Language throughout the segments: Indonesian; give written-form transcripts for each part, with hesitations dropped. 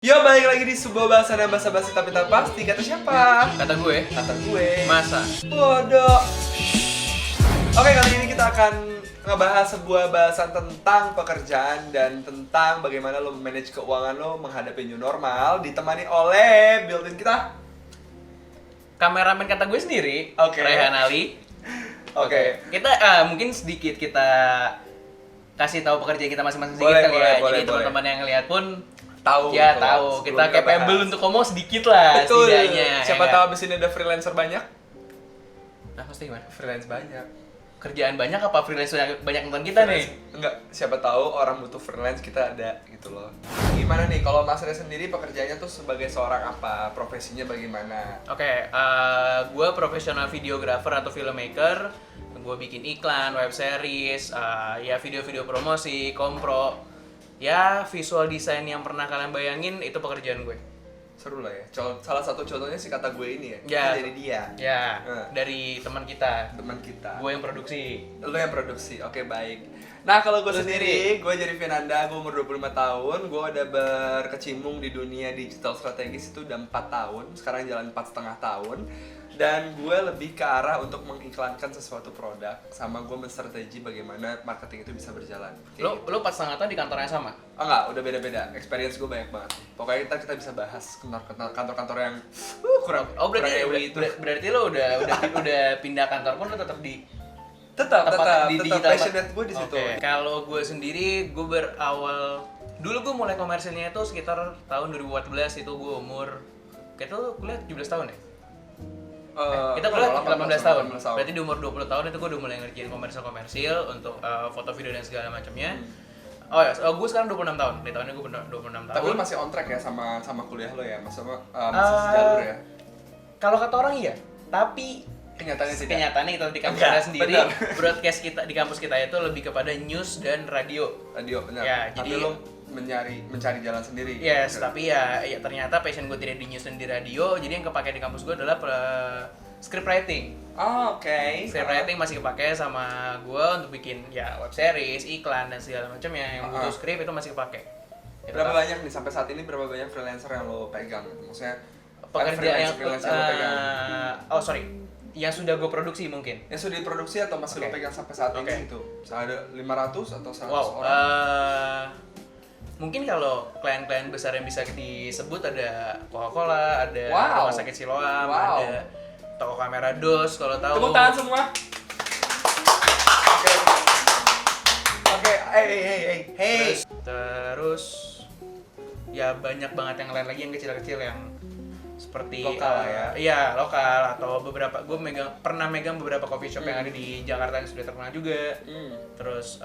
Yo, balik lagi di sebuah bahasan yang basa-basi tapi tak pasti. Kata siapa? Kata gue. Masa? Bodoh. Oke, kali ini kita akan ngebahas sebuah bahasan tentang pekerjaan dan tentang bagaimana lo manage keuangan lo menghadapi new normal, ditemani oleh built-in kita. Kameramen kata gue sendiri, Oke. Raihan Ali. Oke. Kita mungkin sedikit kita kasih tahu pekerjaan kita masing-masing Boleh, sedikit kali boleh, ya. boleh, Jadi teman-teman yang lihat pun Tahu. ya gitu. tahu Sebelum kita capable bahas. untuk ngomong sedikit lah Betul. setidaknya. Siapa ya tahu nggak? abis ini ada freelancer banyak? Nah, pasti gimana? Freelance banyak. Kerjaan banyak apa freelance banyak nonton kita nih? Enggak, siapa tahu orang butuh freelance kita ada gitu loh. Gimana nih kalau Mas Rey sendiri pekerjaannya tuh sebagai seorang apa? Profesinya bagaimana? Oke, gue profesional videographer atau filmmaker. Gue bikin iklan, web series, ya video-video promosi, kompro. Ya visual design yang pernah kalian bayangin itu pekerjaan gue. Seru lah ya. Salah satu contohnya sih kata gue ini ya. Ya. Itu dari dia, Ya, Eh. dari teman kita. teman kita. Gue yang produksi. Lo yang produksi, oke baik. Nah kalau gue Lo sendiri, gue jadi Vinanda, gue umur 25 tahun. Gue udah berkecimpung di dunia digital strategis itu udah 4 tahun. Sekarang jalan 4,5 tahun. Dan gue lebih ke arah untuk mengiklankan sesuatu produk. Sama gue menstrategi bagaimana marketing itu bisa berjalan. Lo 4,5 tahun di kantor yang sama? Oh enggak, udah beda-beda. Experience gue banyak banget. Pokoknya kita bisa bahas kantor-kantor yang kurang Oh berarti kurang ewi itu. berarti lo udah pindah kantor pun lo tetap di Tetap di digital passionate gue di situ. Oke. Kalau gue sendiri, gue berawal dulu gue mulai komersilnya itu sekitar tahun 2014 itu gue umur kayak tuh kuliah 17 tahun ya. Kita kuliah 18 tahun. Berarti di umur 20 tahun itu gue udah mulai ngerjain komersil untuk foto video dan segala macamnya. Oh ya, gue sekarang 26 tahun. Di tahun ini gue 26 tahun. Tapi lu masih on track ya sama kuliah lo ya? Masih sejalur ya? Kalau kata orang iya, tapi Kenyataannya tidak. kenyataannya kita di kampus Enggak, kita sendiri, benar. broadcast kita di kampus kita itu lebih kepada news dan radio. Radio benar. Ya, Tapi jadi- lo mencari jalan sendiri. Yes, Oke. tapi ya ternyata passion gue tidak di news dan di radio, jadi yang kepake di kampus gue adalah script writing. Oh, oke. Script writing masih kepake sama gue untuk bikin ya web series, iklan dan segala macamnya yang butuh script itu masih kepake. Gitu. Berapa banyak nih sampai saat ini berapa banyak freelancer yang lo pegang? Maksudnya pekerjaan yang freelance yang lo pegang? yang sudah gue produksi mungkin. Yang sudah diproduksi atau masih lo Oke. pegang sampai saat Oke. ini gitu? Ada 500 atau 100 Wow, orang? mungkin kalau klien-klien besar yang bisa disebut ada Coca-Cola, ada Wow. Rumah Sakit Siloam, Wow. ada toko kamera DOS kalau tahu. Tepuk tangan semua. Oke. Oke, hey. Terus ya banyak banget yang lain lagi yang kecil-kecil yang seperti Lokal ya? Iya, lokal atau beberapa gue pernah megang beberapa coffee shop yang ada di Jakarta yang sudah terkenal juga. Terus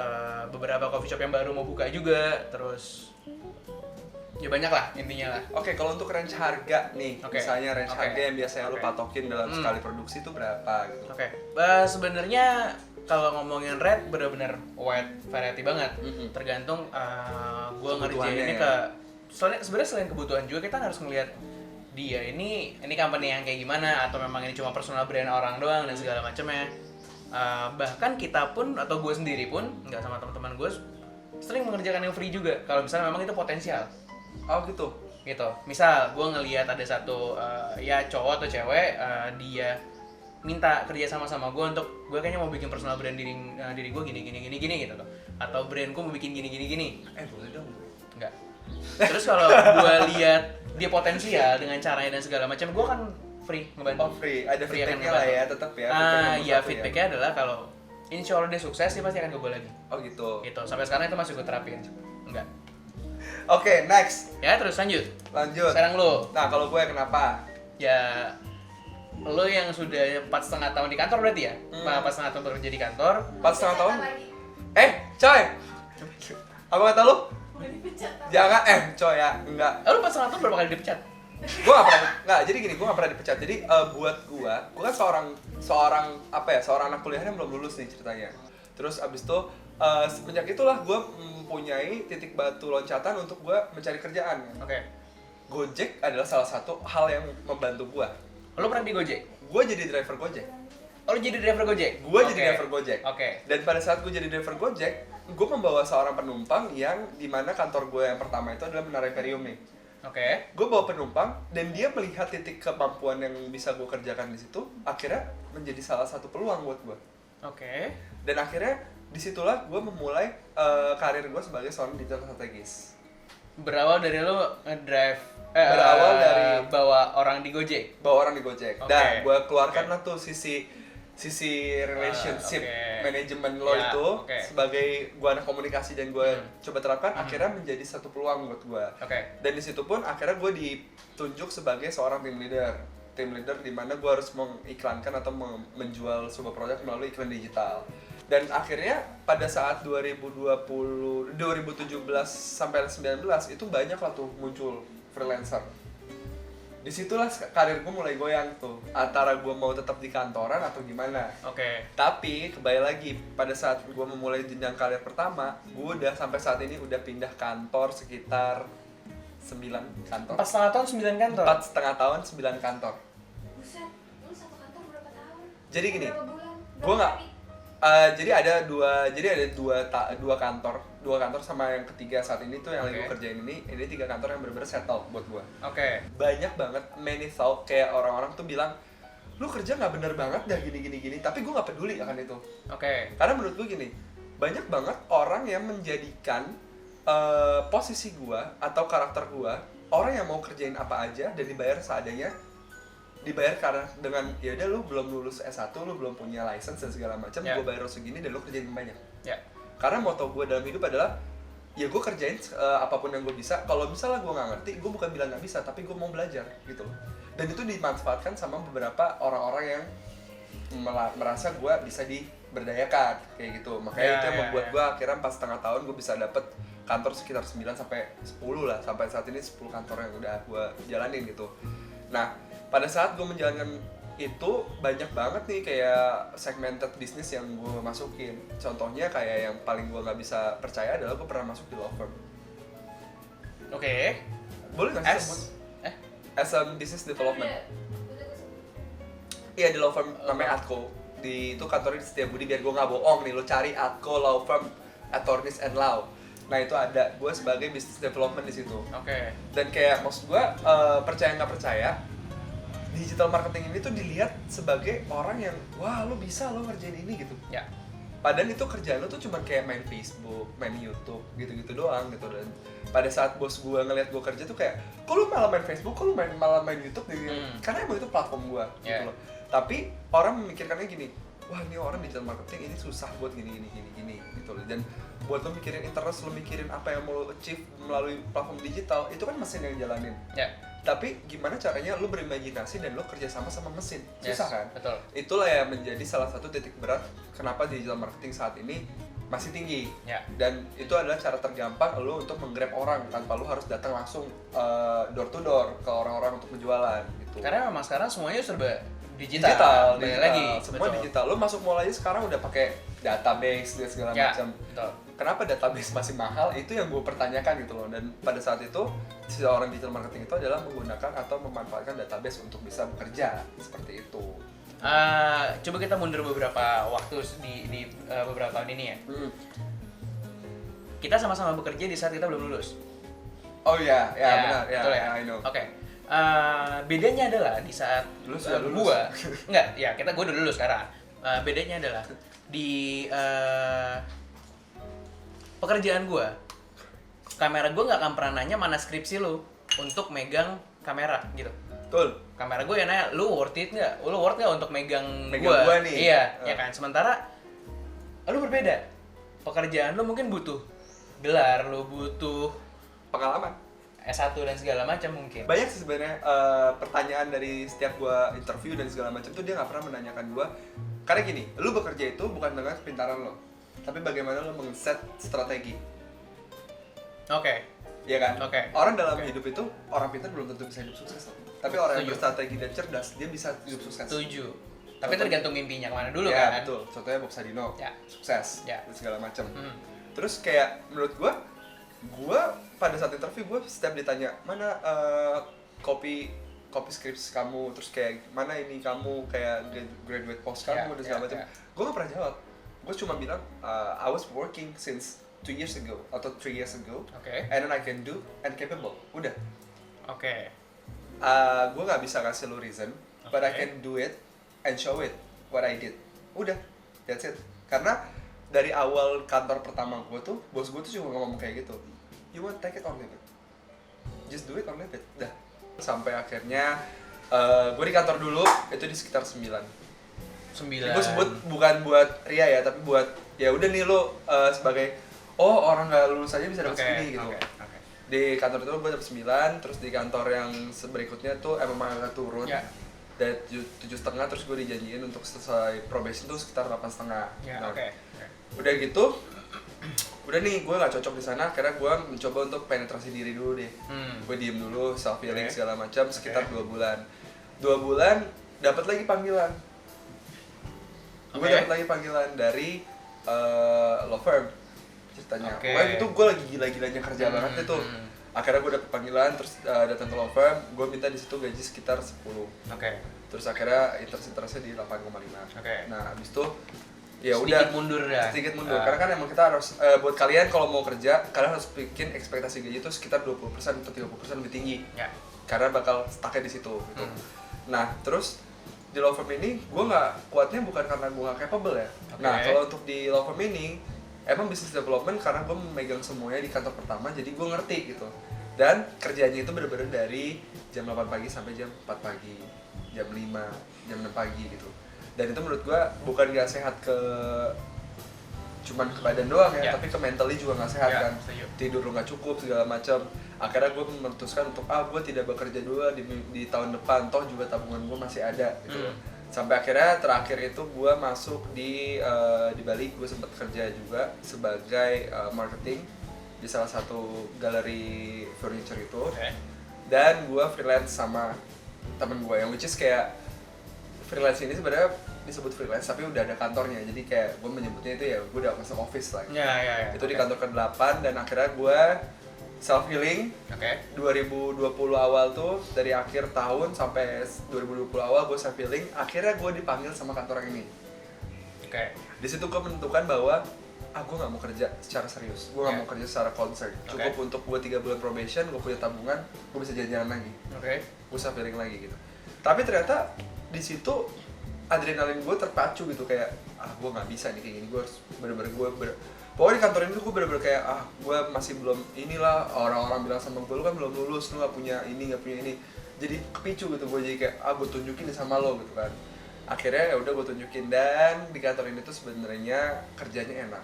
beberapa coffee shop yang baru mau buka juga. Terus ya banyak lah intinya lah. Oke, kalau untuk range harga nih, Oke. misalnya range Oke. harga yang biasanya lo Oke. patokin dalam sekali produksi itu berapa gitu? Oke, sebenarnya kalau ngomongin rate benar-benar wide variety banget. Tergantung gue Kebutuhannya ngerjainnya ya? soalnya sebenarnya selain kebutuhan juga kita harus ngelihat dia ini company yang kayak gimana atau memang ini cuma personal brand orang doang dan segala macamnya. Bahkan kita pun atau gue sendiri pun nggak sama teman-teman gue sering mengerjakan yang free juga kalau misalnya memang itu potensial. Oh gitu. Gitu. Misal gue ngelihat ada satu ya cowok atau cewek dia minta kerja sama gue untuk gue kayaknya mau bikin personal brand diri gue gini gitu loh. Atau brandku mau bikin gini. Boleh dong. Enggak. Terus kalau gue lihat dia potensial dengan caranya dan segala macam, gue kan free ngebantu. Oh free, ada Free akan feedbacknya lah ngebantu. ya, tetap ya. feedback nomor Iya satu feedbacknya adalah kalau insya Allah dia sukses dia pasti akan ke gue lagi. Oh gitu. Gitu. Sampai sekarang itu masih gue terapin. Enggak. Oke, next. Ya terus lanjut. Lanjut. Sekarang lo. Nah, kalau gue kenapa? Ya lo yang sudah 4,5 tahun di kantor berarti ya? 4,5 tahun bekerja di kantor. 4,5 tahun? Coy. Apa kata lu? Jangan, coy ya, enggak. Lo 4,5 tahun berapa kali dipecat? Gue gak pernah, jadi gini, gue gak pernah dipecat. Jadi buat gue kan seorang anak kuliah yang belum lulus nih ceritanya. Terus abis itu semenjak itulah gue mempunyai titik batu loncatan untuk gue mencari kerjaan. Oke. Gojek adalah salah satu hal yang membantu gue. Lo pernah di Gojek? Gue jadi driver Gojek. Oh, lo jadi driver Gojek? Gue Oke. jadi driver Gojek. Oke. Dan pada saat gue jadi driver Gojek, gue membawa seorang penumpang yang dimana kantor gue yang pertama itu adalah Menara Imperium nih. Oke. Gue bawa penumpang dan dia melihat titik kemampuan yang bisa gue kerjakan di situ, akhirnya menjadi salah satu peluang buat gue. Oke. Dan akhirnya disitulah gue memulai karir gue sebagai seorang digital strategis. Berawal dari lo ngedrive Berawal dari bawa orang di Gojek. Bawa orang di Gojek. Oke. Dan gue keluarkan lah tuh sisi relationship manajemen lo itu sebagai gue anak komunikasi dan gue coba terapkan, akhirnya menjadi satu peluang buat gue. Dan di situ pun akhirnya gue ditunjuk sebagai seorang team leader di mana gue harus mengiklankan atau menjual sebuah produk melalui iklan digital. Dan akhirnya pada saat 2017 sampai 2019 itu banyak lah tuh muncul freelancer. Disitulah karir gue mulai goyang tuh, antara gue mau tetap di kantoran atau gimana. Tapi kembali lagi, pada saat gue memulai jenjang karir pertama, gue udah sampai saat ini udah pindah kantor sekitar 9 kantor. 4,5 tahun 9 kantor? 4,5 tahun 9 kantor. Buset, lu satu kantor berapa tahun? Jadi gini, berapa bulan? gue nggak hari? jadi ada dua kantor sama yang ketiga saat ini tuh yang lagi gue kerjain ini 3 kantor yang bener-bener settle buat gue. Banyak banget many thought, kayak orang-orang tuh bilang lu kerja nggak bener banget dah gini, tapi gue nggak peduli akan itu. Karena menurut gue gini, banyak banget orang yang menjadikan posisi gue atau karakter gue orang yang mau kerjain apa aja dan dibayar seadanya, dibayar karena dengan ya udah lu belum lulus S1, lu belum punya license dan segala macam, gue bayar lu segini dan lu kerjain banyak. Karena moto gue dalam hidup adalah ya gue kerjain apapun yang gue bisa. Kalau misalnya gue nggak ngerti, gue bukan bilang nggak bisa, tapi gue mau belajar gitu loh. Dan itu dimanfaatkan sama beberapa orang-orang yang merasa gue bisa diberdayakan kayak gitu. Makanya itu yang membuat gue akhirnya 4,5 tahun gue bisa dapet kantor sekitar 9 sampai 10 lah. Sampai saat ini 10 kantor yang udah gue jalanin gitu. Nah, pada saat gue menjalankan itu banyak banget nih kayak segmented bisnis yang gue masukin. Contohnya kayak yang paling gue nggak bisa percaya adalah gue pernah masuk di law firm. Boleh nggak sih sebut? As a business development. Iya, di law firm namanya Atco. Itu kantornya di Setiabudi, biar gue nggak bohong nih, lo cari Atco Law Firm Attorneys and Law. Nah itu ada, gue sebagai business development di situ. Dan kayak maksud gue percaya nggak percaya, digital marketing ini tuh dilihat sebagai orang yang wah lo bisa lo ngerjain ini gitu. Padahal itu kerjaan lo tuh cuma kayak main Facebook, main YouTube gitu-gitu doang gitu. Dan pada saat bos gue ngeliat gue kerja tuh kayak, kok lu malah main Facebook, kok lu malah main YouTube gitu. Karena emang itu platform gue gitu loh. Tapi orang memikirkannya gini, wah ini orang digital marketing ini susah buat gini gitu loh. Dan buat lo mikirin interest, lo mikirin apa yang mau lo achieve melalui platform digital, itu kan mesin yang jalanin. Tapi gimana caranya lo berimajinasi dan lo kerjasama sama mesin, susah kan? Itulah yang menjadi salah satu titik berat kenapa digital marketing saat ini masih tinggi. Dan itu adalah cara tergampang lo untuk menggrab orang tanpa lo harus datang langsung door to door ke orang-orang untuk menjualan gitu. Karena memang sekarang semuanya serba digital. Lagi semua digital. Lo masuk mall aja sekarang udah pakai database dan segala macam. Kenapa database masih mahal? Itu yang gue pertanyakan gitu loh. Dan pada saat itu seorang digital marketing itu adalah menggunakan atau memanfaatkan database untuk bisa bekerja seperti itu. Coba kita mundur beberapa waktu di beberapa tahun ini ya. Kita sama-sama bekerja di saat kita belum lulus. Oh iya, benar. Betul ya? I know. Bedanya adalah di saat lu sudah lulus. Gue udah lulus sekarang. Bedanya adalah di pekerjaan gue, kamera gue nggak akan pernah nanya mana skripsi lu untuk megang kamera gitu. Betul. Kamera gue ya nanya, lu worth it nggak? Lu worth nggak untuk megang gue? Gua nih. Iya, ya kan. Sementara lu berbeda. Pekerjaan lu mungkin butuh gelar, lu butuh pengalaman, S1 dan segala macam mungkin. Banyak sih sebenarnya pertanyaan dari setiap gua interview dan segala macam tuh dia nggak pernah menanyakan gua. Karena gini, lu bekerja itu bukan dengan kepintaran lo, tapi bagaimana lo men-set strategi. Iya kan? Orang dalam hidup itu, orang pintar belum tentu bisa hidup sukses loh. Tapi orang yang berstrategi dan cerdas, dia bisa hidup sukses. Setuju. Tapi tergantung mimpinya kemana dulu ya, kan? Iya betul. Contohnya Bob Sadino, sukses dan segala macam. Terus kayak menurut gua pada saat interview gue setiap ditanya mana copy scripts kamu, terus kayak mana ini kamu kayak graduate post kamu dan segala macam. Gue gak pernah jawab. Gue cuma bilang I was working since 2 years ago atau 3 years ago, and then I can do and capable. Udah. Oke. Gue nggak bisa kasih lu reason, but I Oke. can do it and show it what I did. Udah, that's it. Karena dari awal kantor pertama gue tuh, bos gue tuh cuma ngomong kayak gitu. You want take it or leave it? Just do it or leave it. Dah. Sampai akhirnya gue di kantor dulu itu di sekitar 9. 9. Gue sebut bukan buat Ria ya, tapi buat ya udah nih lo sebagai orang nggak lulus aja bisa dapat segini gitu. Oke. Di kantor itu gue dapet 9, terus di kantor yang berikutnya tuh emang agak turun. Ya. Dari 7,5 terus gue dijanjiin untuk selesai probation tuh sekitar 8,5. Ya, Nah, oke. udah gitu, udah nih gue nggak cocok di sana, akhirnya gue mencoba untuk penetrasi diri dulu deh. Gue diem dulu, self healing Oke. segala macam sekitar Oke. 2 bulan. 2 bulan dapat lagi panggilan. Gue Oke. dapat lagi panggilan dari law firm ceritanya. Oke. Wah itu gue lagi gila-gilanya kerja banget itu. Akhirnya gue dapet panggilan, terus datang ke law firm, gue minta di situ gaji sekitar 10. Oke. Terus akhirnya interest-interestnya di 8,5. Oke. Nah abis itu ya Sedikit udah mundur dah. sedikit mundur. Karena kan emang kita harus buat kalian kalau mau kerja, kalian harus bikin ekspektasi gaji itu sekitar 20% atau 30% lebih tinggi. Ya. Karena bakal stucknya di situ gitu. Nah terus di law firm ini gue nggak kuatnya bukan karena gue nggak capable ya. Oke. Nah kalau untuk di law firm ini emang business development karena gue memegang semuanya di kantor pertama, jadi gue ngerti gitu. Dan kerjanya itu bener-bener dari jam 8 pagi sampai jam 4 pagi, jam 5, jam 6 pagi gitu. Dan itu menurut gue bukan gak sehat ke cuman ke badan doang ya, Ya. tapi ke mentally juga gak sehat Ya, kan. setuju. Tidur lu gak cukup segala macam. Akhirnya gue memutuskan untuk gue tidak bekerja dulu di tahun depan, toh juga tabungan gue masih ada gitu. Sampai akhirnya terakhir itu gue masuk di Bali, gue sempat kerja juga sebagai marketing di salah satu galeri furniture itu. Oke. Dan gue freelance sama temen gue yang which is kayak freelance ini sebenarnya disebut freelance tapi udah ada kantornya, jadi kayak gue menyebutnya itu ya gue udah masuk office lah. Ya. Itu di kantor ke-8 dan akhirnya gue self healing. Oke. 2020 awal tuh dari akhir tahun sampai 2020 awal gue self healing, akhirnya gue dipanggil sama kantor yang ini. Oke. Di situ gue menentukan bahwa gue nggak mau kerja secara serius, gue nggak Ya. mau kerja secara concern. Cukup untuk gue 3 bulan probation, gue punya tabungan, gue bisa jalan-jalan lagi, Oke. gue self healing lagi gitu. Tapi ternyata di situ adrenalin gue terpacu gitu, kayak gue nggak bisa nih kayak gini, gue harus bener-bener pokoknya di kantor ini tuh gue bener-bener kayak gue masih belum inilah, orang-orang bilang sama gue lu kan belum lulus, lu nggak punya ini, jadi kepicu gitu. Gue jadi kayak gue tunjukin nih sama lo gitu kan. Akhirnya ya udah gue tunjukin, dan di kantor ini tuh sebenarnya kerjanya enak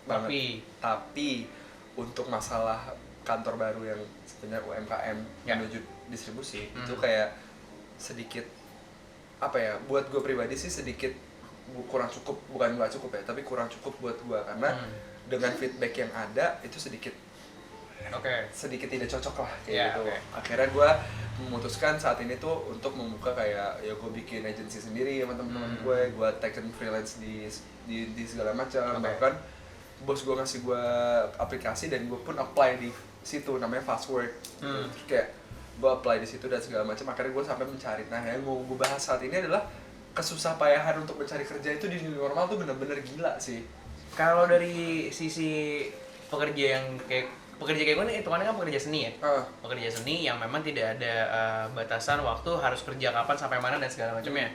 banget. Tapi untuk masalah kantor baru yang sebenarnya UMKM Ya. menuju distribusi itu kayak sedikit apa ya, buat gue pribadi sih sedikit kurang cukup, bukan nggak cukup ya, tapi kurang cukup buat gue karena dengan feedback yang ada itu sedikit tidak cocok lah kayak Ya, gitu. oke. Akhirnya gue memutuskan saat ini tuh untuk membuka kayak ya gue bikin agency sendiri sama teman-teman gue taken freelance di segala macam. Oke. Bahkan bos gue ngasih gue aplikasi dan gue pun apply di situ, namanya Fastwork. Terus kayak gue apply di situ dan segala macam. Akhirnya gue sampai mencari. Nah yang mau gue bahas saat ini adalah kesusah payahan untuk mencari kerja itu di new normal tuh bener-bener gila sih. Kalau dari sisi pekerja kayak gue nih, hitungannya kan pekerja seni ya. Pekerja seni yang memang tidak ada batasan waktu harus kerja kapan sampai mana dan segala macamnya.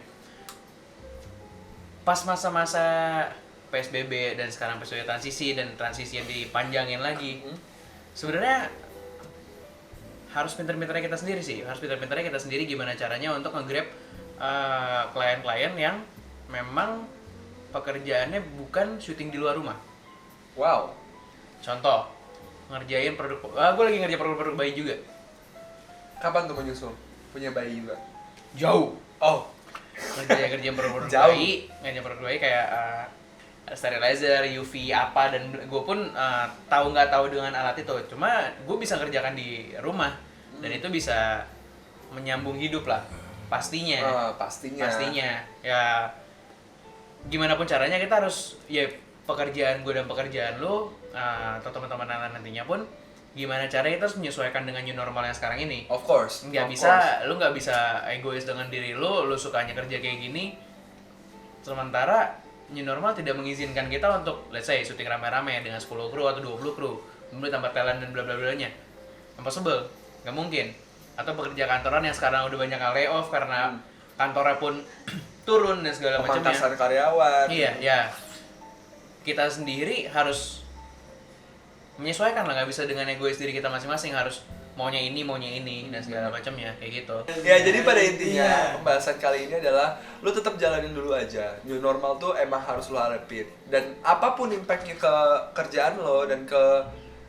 Pas masa-masa PSBB dan sekarang PSBB transisi dan transisi yang dipanjangin lagi, sebenarnya harus pinter-pinternya kita sendiri sih. Harus pinter-pinternya kita sendiri gimana caranya untuk nge-grab klien-klien yang memang pekerjaannya bukan syuting di luar rumah. Wow. Contoh, ngerjain produk, gue lagi ngerjain produk-produk bayi juga. Kapan tuh menyusul? Punya bayi juga? Jauh. Oh. Ngerjain produk Jauh. bayi, ngerjain produk bayi kayak sterilizer, UV apa, dan gue pun tahu nggak tahu dengan alat itu. Cuma gue bisa kerjakan di rumah dan itu bisa menyambung hidup lah. Pastinya. Pastinya. Ya gimana pun caranya kita harus, ya pekerjaan gue dan pekerjaan lo atau teman-teman nantinya pun gimana caranya kita harus menyesuaikan dengan new normal yang sekarang ini. Of course. Lu nggak bisa egois dengan diri lu sukanya kerja kayak gini, sementara new normal tidak mengizinkan kita untuk let's say syuting rame-rame dengan 10 kru atau 20 kru, kemudian tambah talent dan bla bla blanya. Impossible, nggak mungkin. atau pekerja kantoran yang sekarang udah banyak yang layoff karena kantornya pun turun dan segala macamnya. Pemangkasan karyawan. Iya, ya. Kita sendiri harus menyesuaikan lah, nggak bisa dengan egois diri kita masing-masing, harus maunya ini dan segala macamnya kayak gitu. Ya jadi pada intinya pembahasan kali ini adalah lu tetap jalanin dulu aja. New normal tuh emang harus lu hadapin. Dan apapun impactnya ke kerjaan lo dan ke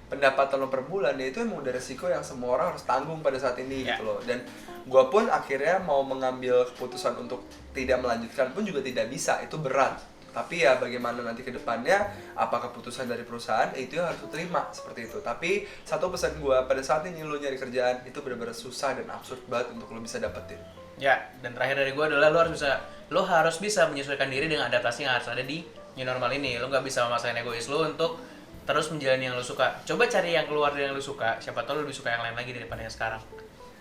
pendapatan lo per bulan, ya itu emang udah resiko yang semua orang harus tanggung pada saat ini gitu loh. Dan gua pun akhirnya mau mengambil keputusan untuk tidak melanjutkan pun juga tidak bisa, itu berat. Tapi ya bagaimana nanti ke depannya, apa keputusan dari perusahaan, itu yang harus lu terima seperti itu. Tapi satu pesan gua, pada saat ini lu nyari kerjaan itu benar-benar susah dan absurd banget untuk lu bisa dapetin. Ya, dan terakhir dari gua adalah lo harus bisa menyesuaikan diri dengan adaptasi yang harus ada di new normal ini. Lo nggak bisa memaksain egois lo untuk terus menjalani yang lo suka. Coba cari yang keluar dari yang lo suka, siapa tahu lo lebih suka yang lain lagi daripada yang sekarang.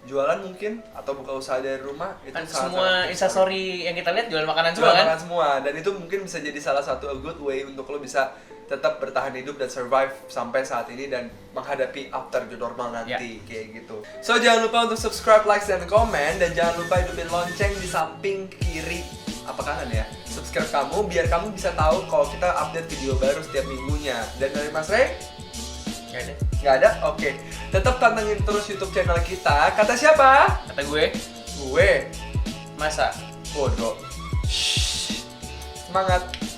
Jualan mungkin atau buka usaha dari rumah itu Kan sangat semua instastory yang kita lihat jual makanan semua jual kan? makan semua, dan itu mungkin bisa jadi salah satu a good way untuk lo bisa tetap bertahan hidup dan survive sampai saat ini dan menghadapi after the normal nanti kayak gitu. So jangan lupa untuk subscribe, like, dan komen, dan jangan lupa hidupin lonceng di samping kiri apa kanan ya. Subscribe kamu biar kamu bisa tahu kalau kita update video baru setiap minggunya. Dan dari Mas Ray? Nggak ada. Nggak ada? Oke. Tetap pantengin terus YouTube channel kita. Kata siapa? Kata gue, Gue. masa Bodoh. Semangat.